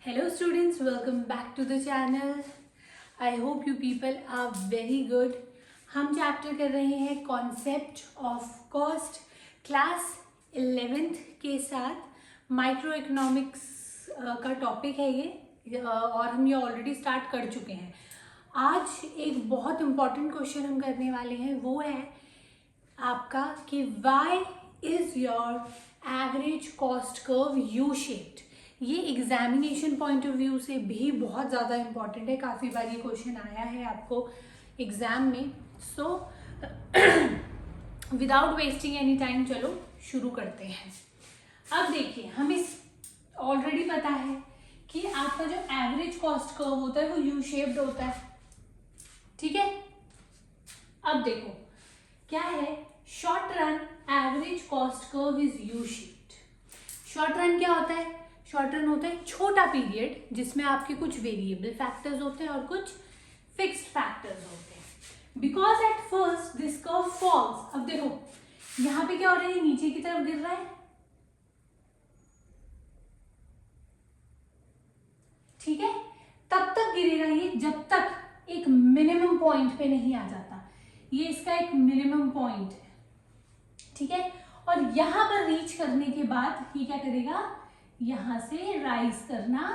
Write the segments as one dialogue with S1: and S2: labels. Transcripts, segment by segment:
S1: Hello students, welcome back to the channel. I hope you people are very good. हम chapter कर रहे हैं concept of cost class 11th के साथ micro economics का topic है ये और हम ये ऑलरेडी स्टार्ट कर चुके हैं. आज एक बहुत इम्पॉर्टेंट क्वेश्चन हम करने वाले हैं, वो है आपका कि why is your average cost curve U shaped. ये एग्जामिनेशन पॉइंट ऑफ व्यू से भी बहुत ज़्यादा इम्पॉर्टेंट है. काफ़ी बार ये क्वेश्चन आया है आपको एग्जाम में. So without wasting any time चलो शुरू करते हैं. अब देखिए, हमें ऑलरेडी पता है कि आपका जो एवरेज कॉस्ट कर्व होता है वो यू शेप्ड होता है. ठीक है, अब देखो क्या है, short run average cost curve is U shaped. Short run क्या होता है? शॉर्ट रन होता है छोटा पीरियड जिसमें आपके कुछ वेरिएबल फैक्टर्स होते हैं और कुछ फिक्स्ड फैक्टर्स होते हैं. Because at first this curve falls. अब देखो यहां पे क्या हो रहा है, नीचे की तरफ गिर रहा है. ठीक है, तब तक गिरेगा ये जब तक एक मिनिमम पॉइंट पे नहीं आ जाता. ये इसका एक मिनिमम पॉइंट है. ठीक है, और यहां पर रीच करने के बाद ये क्या करेगा, यहां से राइज करना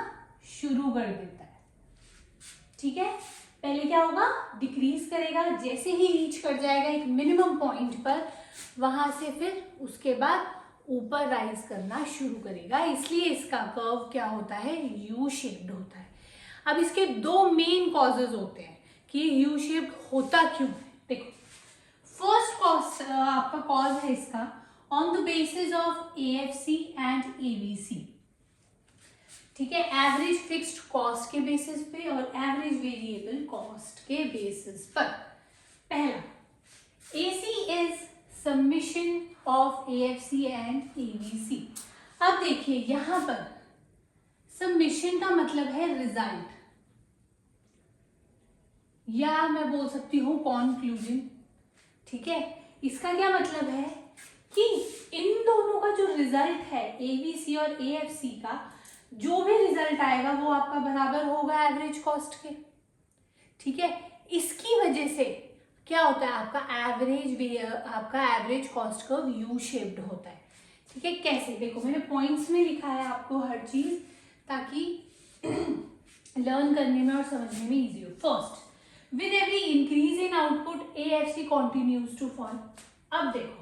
S1: शुरू कर देता है. ठीक है, पहले क्या होगा, डिक्रीज करेगा. जैसे ही रीच कर जाएगा एक मिनिमम पॉइंट पर, वहां से फिर उसके बाद ऊपर राइज करना शुरू करेगा. इसलिए इसका कर्व क्या होता है, यू शेप्ड होता है. अब इसके दो मेन कॉजेज होते हैं कि यू शेप्ड होता क्यों है. देखो, फर्स्ट कॉज आपका कॉज है इसका on the basis of AFC and ABC. ठीक है, एवरेज फिक्स्ड कॉस्ट के बेसिस पे और एवरेज वेरिएबल कॉस्ट के बेसिस पर. पहला, AC is summation of AFC and ABC. अब देखिए यहां पर समिशन का मतलब है रिजल्ट, या मैं बोल सकती हूं कॉन्क्लूजन. ठीक है, इसका क्या मतलब है कि इन दोनों का जो रिजल्ट है ABC और AFC का, जो भी रिजल्ट आएगा वो आपका बराबर होगा एवरेज कॉस्ट के. ठीक है, इसकी वजह से क्या होता है, आपका average cost curve U shaped होता है. ठीक है, कैसे, देखो मैंने पॉइंट्स में लिखा है आपको हर चीज, ताकि लर्न करने में और समझने में इजी हो. First, with every increase in output AFC continues to fall. अब देखो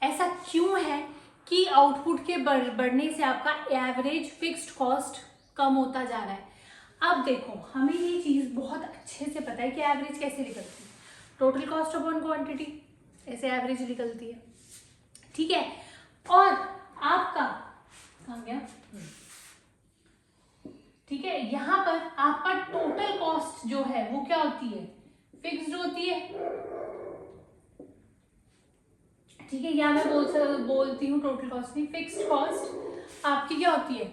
S1: ऐसा क्यों है कि आउटपुट के बढ़ने से आपका एवरेज फिक्स्ड कॉस्ट कम होता जा रहा है. अब देखो हमें ये चीज बहुत अच्छे से पता है कि एवरेज कैसे निकलती है, टोटल कॉस्ट अपॉन क्वांटिटी, ऐसे एवरेज निकलती है. ठीक है, और आपका कहाँ गया, ठीक है, यहां पर आपका टोटल कॉस्ट जो है वो क्या होती है, फिक्स्ड होती है. ठीक है, या मैं बोलती हूँ टोटल कॉस्ट नहीं, फिक्स्ड कॉस्ट आपकी क्या होती है,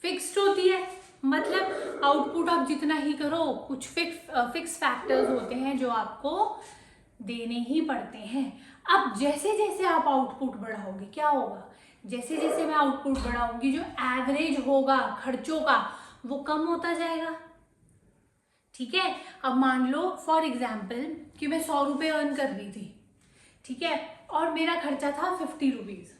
S1: फिक्स्ड होती है. मतलब आउटपुट आप जितना ही करो, कुछ फिक्स फैक्टर्स होते हैं जो आपको देने ही पड़ते हैं. अब जैसे जैसे आप आउटपुट बढ़ाओगे क्या होगा, जैसे जैसे मैं आउटपुट बढ़ाऊंगी जो एवरेज होगा खर्चों का वो कम होता जाएगा. ठीक है, अब मान लो फॉर एग्जाम्पल कि मैं 100 रुपये अर्न कर रही थी. ठीक है, और मेरा खर्चा था 50 रुपीज.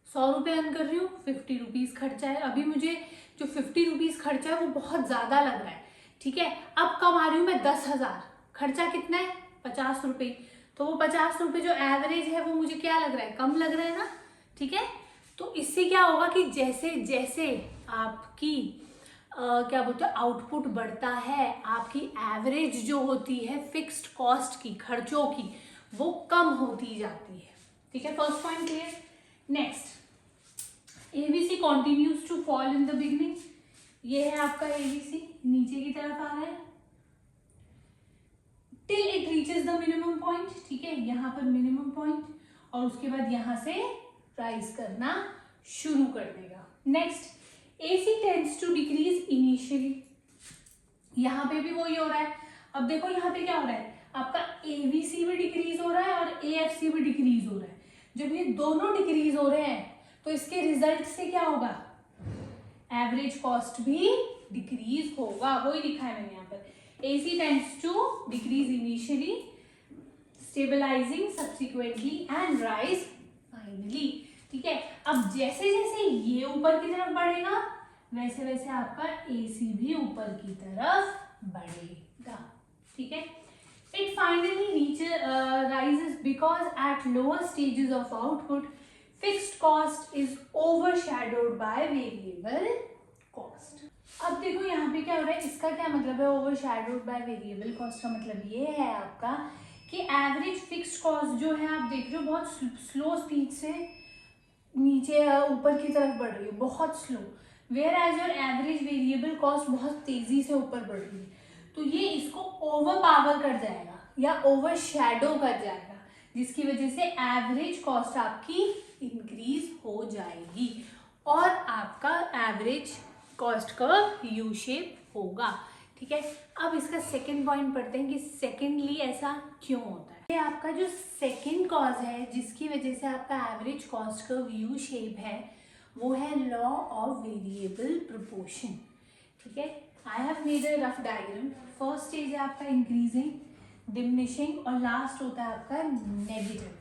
S1: 100 रुपये अर्न कर रही हूँ, 50 रुपीज खर्चा है. अभी मुझे जो 50 रुपीज खर्चा है वो बहुत ज्यादा लग रहा है. ठीक है, अब कमा रही हूँ मैं 10,000, खर्चा कितना है 50 रुपये. तो वो 50 रुपये जो एवरेज है वो मुझे क्या लग रहा है, कम लग रहा है ना. ठीक है, तो इससे क्या होगा कि जैसे जैसे आपकी क्या बोलते हैं आउटपुट बढ़ता है, आपकी एवरेज जो होती है फिक्स्ड कॉस्ट की, खर्चों की, वो कम होती जाती है. ठीक है, first point clear. Next, ABC continues to fall in the beginning. ये है आपका ABC, नीचे की तरफ आ रहा है till it reaches the minimum point. ठीक है, यहाँ पर मिनिमम पॉइंट, और उसके बाद यहाँ से राइज करना शुरू कर देगा. Next, AC tends to decrease initially. यहाँ पे भी वही हो रहा है. अब देखो यहाँ पे क्या हो रहा है, आपका ABC भी डिक्रीज हो रहा है और AFC भी डिक्रीज हो रहा है. जब ये दोनों डिक्रीज हो रहे हैं तो इसके रिजल्ट से क्या होगा, एवरेज कॉस्ट भी डिक्रीज होगा, वही लिखा है मैंने यहाँ पर। AC tends to decrease initially, stabilising subsequently and rise finally. ठीक है, अब जैसे जैसे ये ऊपर की तरफ बढ़ेगा वैसे वैसे आपका AC भी ऊपर की तरफ बढ़ेगा। ठीक है, it finally rises because at lower stages of output fixed cost is overshadowed by variable cost। अब देखो यहाँ पे क्या हो रहा है, इसका क्या मतलब है overshadowed by variable cost का मतलब ये है आपका कि एवरेज फिक्स्ड कॉस्ट जो है आप देख रहे हो बहुत स्लो स्पीड से नीचे ऊपर की तरफ बढ़ रही है, बहुत slow, whereas your average variable cost बहुत तेजी से ऊपर बढ़ रही है। तो ये इसको ओवर पावर कर जाएगा या ओवर शैडो कर जाएगा, जिसकी वजह से एवरेज कॉस्ट आपकी इंक्रीज हो जाएगी और आपका average cost curve U shape होगा। ठीक है, अब इसका सेकंड पॉइंट पढ़ते हैं कि सेकेंडली ऐसा क्यों होता है। ये आपका जो सेकंड कॉज है जिसकी वजह से आपका average cost curve U shape है वो है लॉ ऑफ वेरिएबल प्रोपोर्शन। ठीक है, I have made a rough diagram. First stage है आपका इंक्रीजिंग, डिमिनिशिंग और लास्ट होता है आपका नेगेटिव।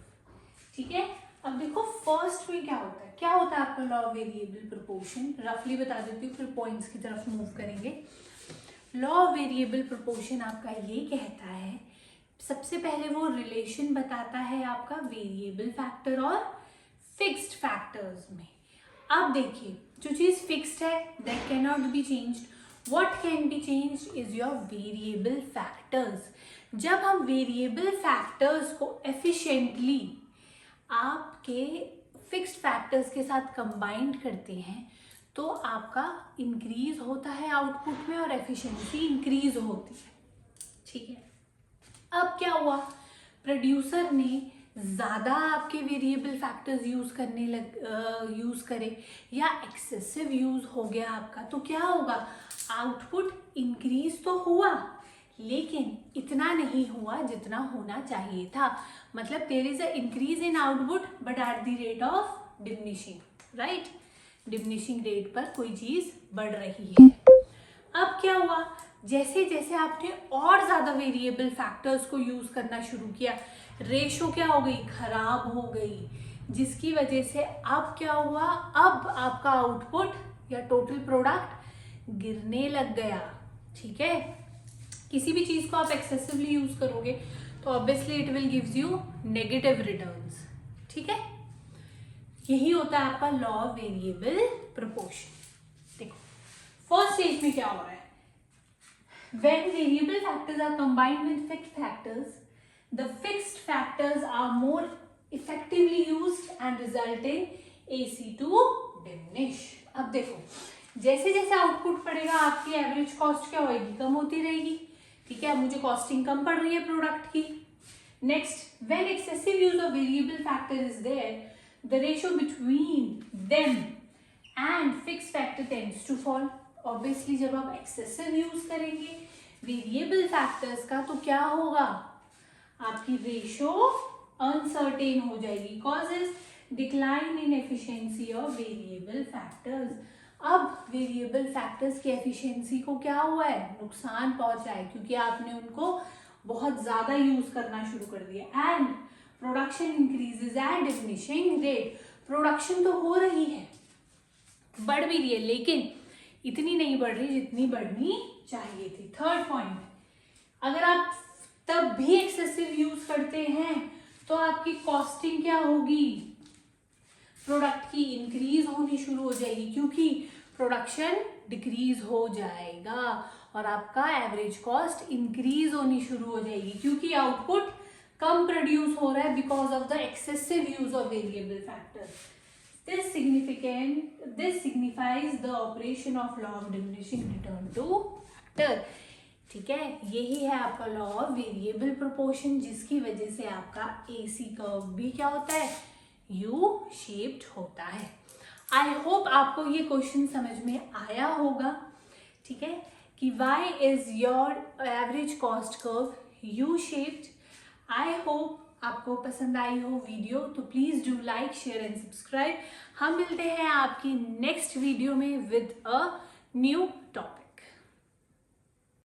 S1: ठीक है, अब देखो फर्स्ट में क्या होता है, क्या होता है आपका लॉ ऑफ वेरिएबल प्रोपोर्शन, रफली बता देती हूँ फिर पॉइंट्स की तरफ मूव करेंगे। लॉ ऑफ वेरिएबल प्रोपोर्शन आपका ये कहता है, सबसे पहले वो रिलेशन बताता है आपका वेरिएबल फैक्टर और फिक्स्ड फैक्टर्स में। अब देखिए जो चीज फिक्स्ड है that can not be changed, what can be changed is your variable factors. जब हम वेरिएबल फैक्टर्स को एफिशिएंटली आपके फिक्स्ड फैक्टर्स के साथ कंबाइंड करते हैं तो आपका इंक्रीज होता है आउटपुट में और एफिशिएंसी इंक्रीज होती है। ठीक है, अब क्या हुआ, प्रोड्यूसर ने ज़्यादा आपके वेरिएबल फैक्टर्स यूज़ करे या एक्सेसिव यूज़ हो गया आपका, तो क्या होगा, आउटपुट इंक्रीज तो हुआ लेकिन इतना नहीं हुआ जितना होना चाहिए था। मतलब there is a increase in output but at the rate of diminishing, right, diminishing rate पर कोई चीज़ बढ़ रही है। अब क्या हुआ, जैसे जैसे आपने और ज़्यादा वेरिएबल फैक्टर्स को यूज़ करना शुरू किया, रेशो क्या हो गई, खराब हो गई, जिसकी वजह से अब क्या हुआ, अब आपका आउटपुट या टोटल प्रोडक्ट गिरने लग गया। ठीक है, किसी भी चीज़ को आप एक्सेसिवली यूज़ करोगे तो obviously it will gives you negative returns. ठीक है, यही होता है आपका लॉ ऑफ वेरिएबल प्रोपोर्शन। देखो फर्स्ट स्टेज में क्या हो रहा है, when variable factors are combined with fixed factors, the fixed factors are more effectively used and result in AC to diminish। अब देखो जैसे जैसे आउटपुट बढ़ेगा आपकी एवरेज कॉस्ट क्या होगी, कम होती रहेगी। ठीक है, मुझे कॉस्टिंग कम पड़ रही है प्रोडक्ट की। Next, when excessive use of variable factor is there, the ratio between them and fixed factor tends to fall। Obviously जब आप एक्सेसिव यूज करेंगे वेरिएबल फैक्टर्स का तो क्या होगा, आपकी रेशो अनसर्टेन हो जाएगी, causes decline in efficiency of variable factors. अब वेरिएबल फैक्टर्स की एफिशिएंसी को क्या हुआ है, नुकसान पहुंचा है क्योंकि आपने उनको बहुत ज्यादा यूज करना शुरू कर दिया। And production increases at diminishing rate, production तो हो रही है, बढ़ भी रही है लेकिन इतनी नहीं बढ़ रही जितनी बढ़नी चाहिए थी। थर्ड पॉइंट, अगर आप तब भी एक्सेसिव यूज करते हैं तो आपकी कॉस्टिंग क्या होगी, प्रोडक्ट की इंक्रीज होनी शुरू हो जाएगी क्योंकि प्रोडक्शन डिक्रीज हो जाएगा और आपका एवरेज कॉस्ट इंक्रीज होनी शुरू हो जाएगी क्योंकि आउटपुट कम प्रोड्यूस हो रहा है because of the excessive use of variable factors. This signifies the operation of law of diminishing return to factor। ठीक है, यही है आपका लॉ ऑफ वेरिएबल प्रोपोर्शन जिसकी वजह से आपका AC कर्व भी क्या होता है, यू शेप्ड होता है। आई होप आपको ये क्वेश्चन समझ में आया होगा। ठीक है, कि why is your average cost curve U shaped. I hope आपको पसंद आई हो वीडियो तो please do like share and subscribe. हम मिलते हैं आपकी नेक्स्ट वीडियो में विद अ न्यू टॉपिक।